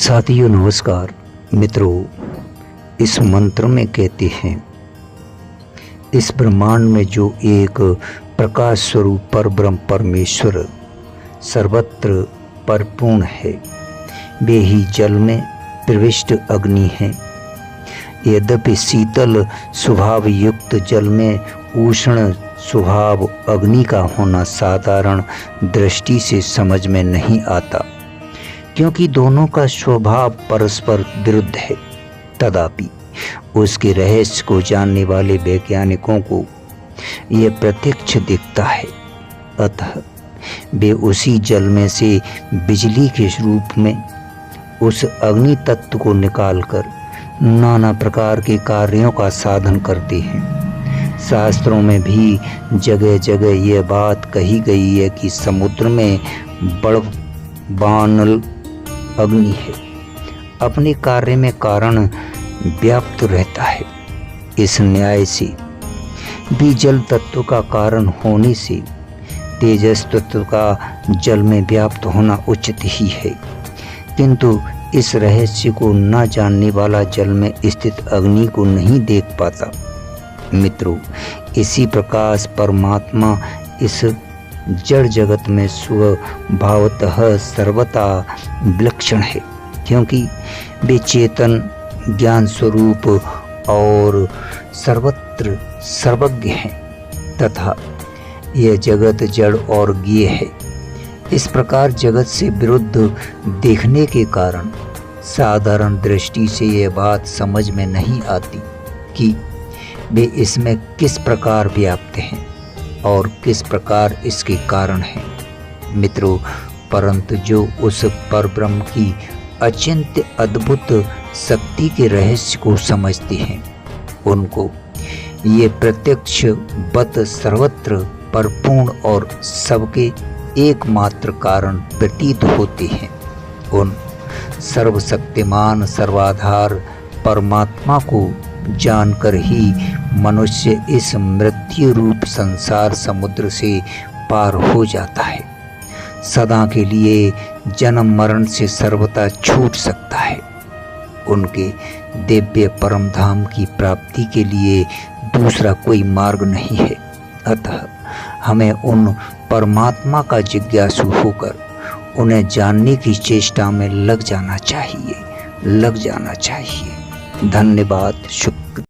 साथियों नमस्कार। मित्रों, इस मंत्र में कहते हैं, इस ब्रह्मांड में जो एक प्रकाश स्वरूप परब्रह्म परमेश्वर सर्वत्र परिपूर्ण है, वे ही जल में प्रविष्ट अग्नि हैं। यद्यपि शीतल स्वभाव युक्त जल में उष्ण स्वभाव अग्नि का होना साधारण दृष्टि से समझ में नहीं आता, क्योंकि दोनों का स्वभाव परस्पर विरुद्ध है। तथापि उसके रहस्य को जानने वाले वैज्ञानिकों को यह प्रत्यक्ष दिखता है। अतः वे उसी जल में से बिजली के रूप में उस अग्नि तत्व को निकालकर नाना प्रकार के कार्यों का साधन करते हैं। शास्त्रों में भी जगह जगह यह बात कही गई है कि समुद्र में बड़वानल अग्नि है, अपने कार्य में कारण व्याप्त रहता है। इस न्याय से भी जल तत्व का कारण होने से तेजस तत्व का जल में व्याप्त होना उचित ही है, किंतु इस रहस्य को न जानने वाला जल में स्थित अग्नि को नहीं देख पाता। मित्रों, इसी प्रकार परमात्मा इस जड़ जगत में स्वभावतः सर्वथा विलक्षण है, क्योंकि वे चेतन ज्ञान स्वरूप और सर्वत्र सर्वज्ञ हैं तथा यह जगत जड़ और ज्ञेय है। इस प्रकार जगत से विरुद्ध देखने के कारण साधारण दृष्टि से यह बात समझ में नहीं आती कि वे इसमें किस प्रकार व्याप्त हैं और किस प्रकार इसके कारण हैं। मित्रों, परंतु जो उस परब्रह्म की अचिंत्य अद्भुत शक्ति के रहस्य को समझते हैं, उनको ये प्रत्यक्ष बत सर्वत्र परिपूर्ण और सबके एकमात्र कारण प्रतीत होते हैं। उन सर्वशक्तिमान सर्वाधार परमात्मा को जानकर ही मनुष्य इस मृत्यु रूप संसार समुद्र से पार हो जाता है, सदा के लिए जन्म मरण से सर्वथा छूट सकता है। उनके दिव्य परम धाम की प्राप्ति के लिए दूसरा कोई मार्ग नहीं है। अतः हमें उन परमात्मा का जिज्ञासु होकर उन्हें जानने की चेष्टा में लग जाना चाहिए। धन्यवाद। शुक्रिया।